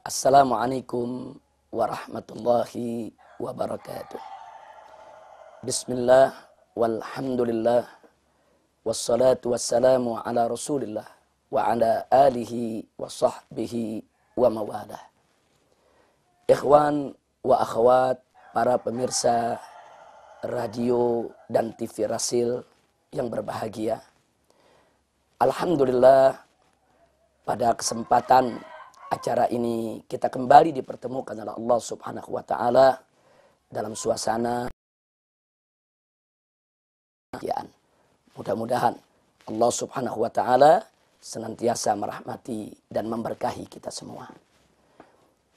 Assalamualaikum warahmatullahi wabarakatuh. Bismillah, walhamdulillah, wassalatu wassalamu ala rasulillah, wa ala alihi wa sahbihi wa mawalah. Ikhwan wa akhwat, para pemirsa radio dan TV Rasil yang berbahagia. Alhamdulillah, pada kesempatan acara ini kita kembali dipertemukan oleh Allah Subhanahu wa taala dalam suasana kebahagiaan. Mudah-mudahan Allah Subhanahu wa taala senantiasa merahmati dan memberkahi kita semua.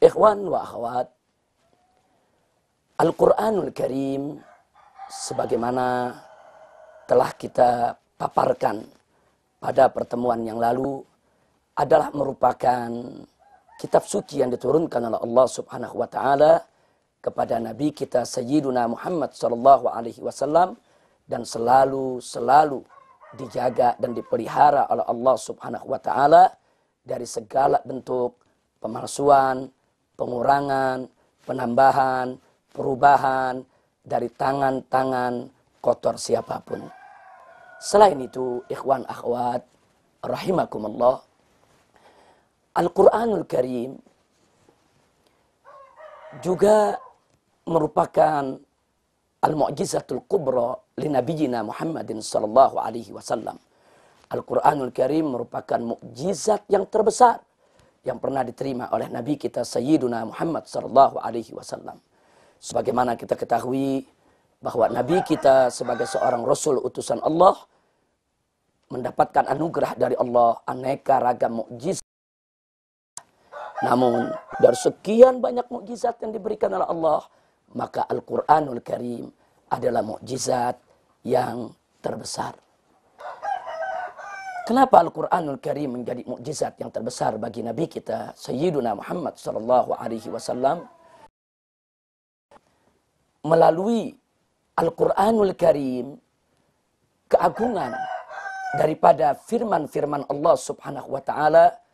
Ikhwan wa akhwat, Al-Qur'anul Karim sebagaimana telah kita paparkan pada pertemuan yang lalu adalah merupakan kitab suci yang diturunkan oleh Allah Subhanahu wa taala kepada nabi kita Sayyiduna Muhammad sallallahu alaihi wasallam dan selalu dijaga dan dipelihara oleh Allah Subhanahu wa taala dari segala bentuk pemalsuan, pengurangan, penambahan, perubahan dari tangan-tangan kotor siapapun. Selain itu, ikhwan akhwat rahimakumullah, Al-Quranul Karim juga merupakan al-mu'jizatul kubra li nabiyina Muhammadin sallallahu alaihi wasallam. Al-Quranul Karim merupakan mukjizat yang terbesar yang pernah diterima oleh Nabi kita Sayyiduna Muhammad sallallahu alaihi wasallam. Sebagaimana kita ketahui bahwa Nabi kita sebagai seorang Rasul utusan Allah mendapatkan anugerah dari Allah aneka ragam mukjizat. Namun dari sekian banyak mukjizat yang diberikan oleh Allah, maka Al-Quranul Karim adalah mukjizat yang terbesar. Kenapa Al-Quranul Karim menjadi mukjizat yang terbesar bagi Nabi kita Sayyiduna Muhammad sallallahu alaihi wasallam? Melalui Al-Quranul Karim, keagungan daripada firman-firman Allah Subhanahu wa taala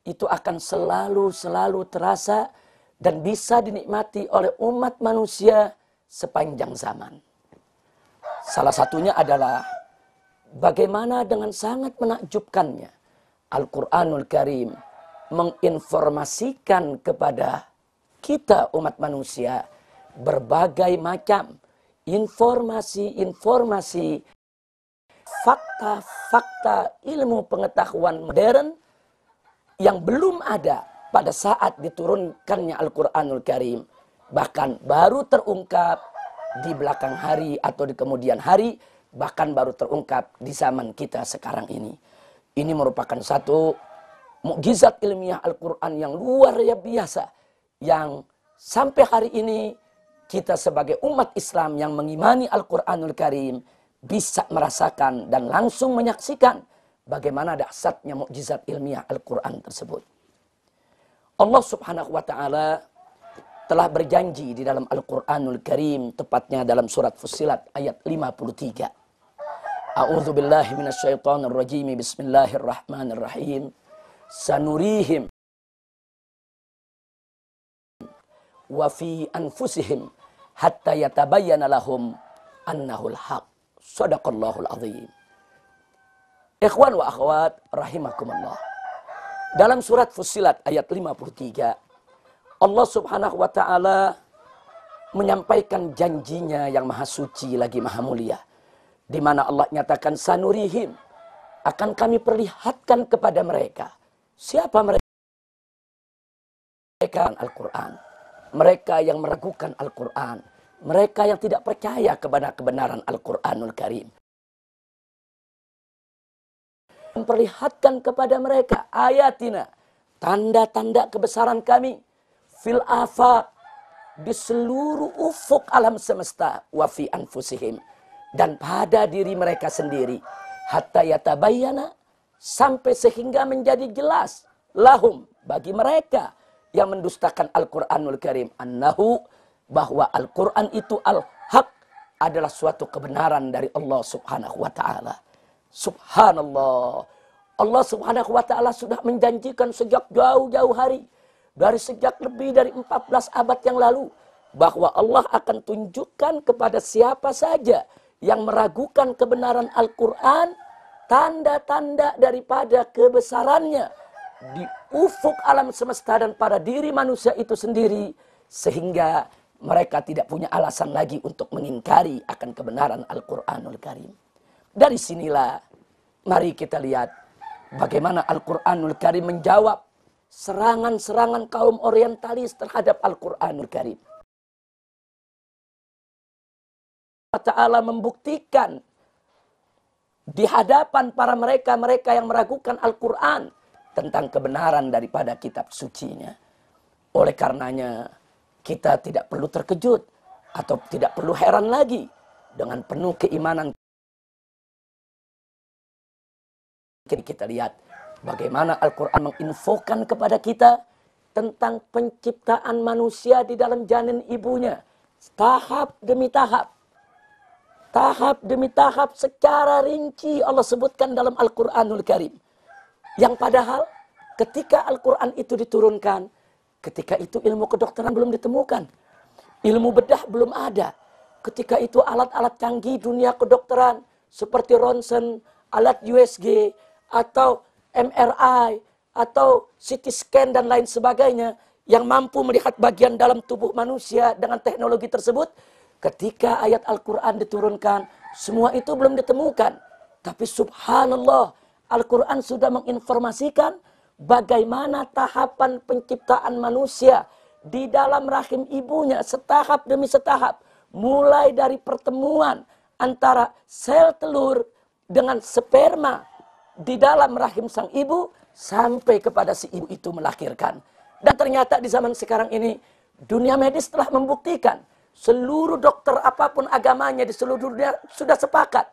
itu akan selalu terasa dan bisa dinikmati oleh umat manusia sepanjang zaman. Salah satunya adalah bagaimana dengan sangat menakjubkannya Al-Quranul Karim menginformasikan kepada kita umat manusia berbagai macam informasi-informasi, fakta-fakta ilmu pengetahuan modern yang belum ada pada saat diturunkannya Al-Quranul Karim. Bahkan baru terungkap di belakang hari atau di kemudian hari, bahkan baru terungkap di zaman kita sekarang ini. Ini merupakan satu mukjizat ilmiah Al-Quran yang luar biasa, yang sampai hari ini kita sebagai umat Islam yang mengimani Al-Quranul Karim bisa merasakan dan langsung menyaksikan bagaimana dahsyatnya mukjizat ilmiah Al-Quran tersebut. Allah Subhanahu wa taala telah berjanji di dalam Al-Quranul Karim, tepatnya dalam surat Fussilat ayat 53. A'udzu billahi minasyaitonir rajim. Bismillahirrahmanirrahim. Sanurihim wa fi anfusihim hatta yatabayyana lahum annahul haq. Shadaqallahul azim. Ikhwan wa akhwat rahimakumullah. Dalam surat Fussilat ayat 53, Allah Subhanahu wa taala menyampaikan janjinya yang maha suci lagi maha mulia, di mana Allah nyatakan sanurihim, akan kami perlihatkan kepada mereka. Siapa mereka? Mereka Al-Quran. Mereka yang meragukan Al-Quran. Mereka yang tidak percaya kepada kebenaran Al-Quranul Karim. Memperlihatkan kepada mereka ayatina, tanda-tanda kebesaran kami, fil afaq, di seluruh ufuk alam semesta, wa fi anfusihim, dan pada diri mereka sendiri, hatta yatabayyana, sampai sehingga menjadi jelas, lahum, bagi mereka yang mendustakan Al-Quranul Karim, annahu, bahwa Al-Quran itu al-haq, adalah suatu kebenaran dari Allah Subhanahu wa ta'ala. Subhanallah. Allah Subhanahu wa taala sudah menjanjikan sejak jauh-jauh hari dari sejak lebih dari 14 abad yang lalu, bahwa Allah akan tunjukkan kepada siapa saja yang meragukan kebenaran Al-Quran, tanda-tanda daripada kebesarannya di ufuk alam semesta dan pada diri manusia itu sendiri, sehingga mereka tidak punya alasan lagi untuk mengingkari akan kebenaran Al-Quranul Karim. Dari sinilah mari kita lihat bagaimana Al-Quranul Karim menjawab serangan-serangan kaum orientalis terhadap Al-Quranul Karim. Allah Ta'ala membuktikan di hadapan para mereka yang meragukan Al-Quran tentang kebenaran daripada kitab sucinya. Oleh karenanya, kita tidak perlu terkejut atau tidak perlu heran lagi dengan penuh keimanan. Kita lihat bagaimana Al-Quran menginfokan kepada kita tentang penciptaan manusia di dalam janin ibunya. Tahap demi tahap. Tahap demi tahap secara rinci Allah sebutkan dalam Al-Quranul Karim. Yang padahal ketika Al-Quran itu diturunkan, ketika itu ilmu kedokteran belum ditemukan. Ilmu bedah belum ada. Ketika itu alat-alat canggih dunia kedokteran seperti ronsen, alat USG, atau MRI, atau CT scan dan lain sebagainya yang mampu melihat bagian dalam tubuh manusia dengan teknologi tersebut. Ketika ayat Al-Quran diturunkan, semua itu belum ditemukan. Tapi subhanallah, Al-Quran sudah menginformasikan bagaimana tahapan penciptaan manusia di dalam rahim ibunya setahap demi setahap. Mulai dari pertemuan antara sel telur dengan sperma di dalam rahim sang ibu sampai kepada si ibu itu melahirkan. Dan ternyata di zaman sekarang ini dunia medis telah membuktikan, seluruh dokter apapun agamanya di seluruh dunia sudah sepakat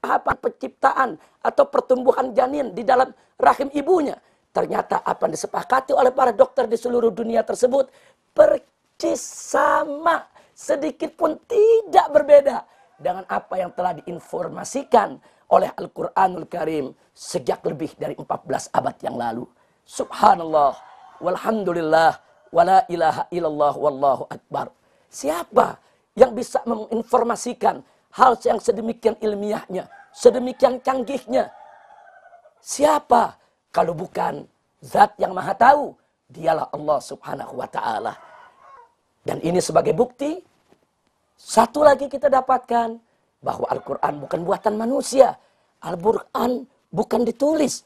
tahapan penciptaan atau pertumbuhan janin di dalam rahim ibunya. Ternyata apa yang disepakati oleh para dokter di seluruh dunia tersebut persis sama, sedikit pun tidak berbeda dengan apa yang telah diinformasikan oleh Al-Quranul Karim sejak lebih dari 14 abad yang lalu. Subhanallah, walhamdulillah, wala ilaha illallah, wallahu akbar. Siapa yang bisa menginformasikan hal yang sedemikian ilmiahnya, sedemikian canggihnya? Siapa kalau bukan Zat yang Maha Tahu? Dialah Allah Subhanahu wa Ta'ala. Dan ini sebagai bukti, satu lagi kita dapatkan bahwa Al-Quran bukan buatan manusia. Al-Quran bukan ditulis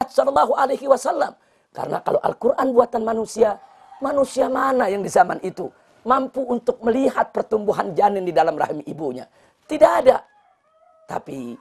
sallallahu alaihi wasallam. Karena kalau Al-Quran buatan manusia, manusia mana yang di zaman itu mampu untuk melihat pertumbuhan janin di dalam rahim ibunya? Tidak ada. Tapi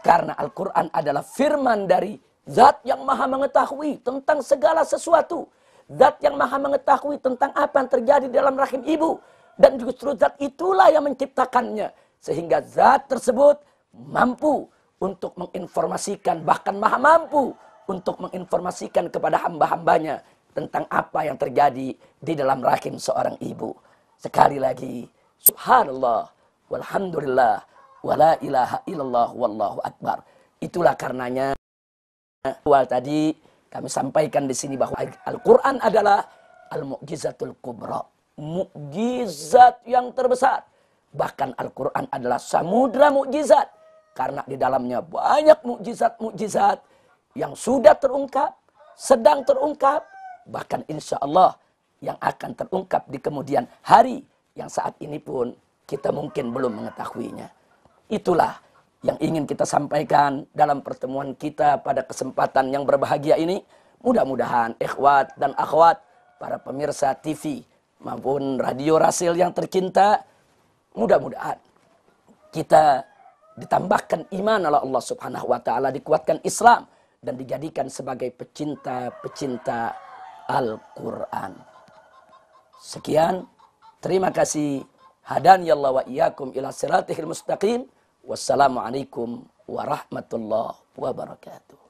karena Al-Quran adalah firman dari Zat yang Maha mengetahui tentang segala sesuatu. Zat yang Maha mengetahui tentang apa yang terjadi di dalam rahim ibu. Dan justru Zat itulah yang menciptakannya. Sehingga Zat tersebut mampu untuk menginformasikan, bahkan Maha mampu untuk menginformasikan kepada hamba-hambanya tentang apa yang terjadi di dalam rahim seorang ibu. Sekali lagi, subhanallah, walhamdulillah, wala ilaha illallah, wallahu akbar. Itulah karenanya, awal tadi kami sampaikan di sini bahwa Al-Quran adalah al-mu'jizatul kubra. Mukjizat yang terbesar. Bahkan Al-Quran adalah samudra mukjizat. Karena di dalamnya banyak mukjizat-mukjizat yang sudah terungkap, sedang terungkap, bahkan insya Allah yang akan terungkap di kemudian hari yang saat ini pun kita mungkin belum mengetahuinya. Itulah yang ingin kita sampaikan dalam pertemuan kita pada kesempatan yang berbahagia ini. Mudah-mudahan ikhwat dan akhwat, para pemirsa TV maupun radio Rasil yang tercinta, mudah-mudahan kita ditambahkan iman oleh Allah Subhanahu wa Ta'ala, dikuatkan Islam dan dijadikan sebagai pecinta-pecinta Al-Quran. Sekian, terima kasih. Hadani Allah wa iyyakum ila siratihil mustaqim. Wassalamualaikum warahmatullahi wabarakatuh.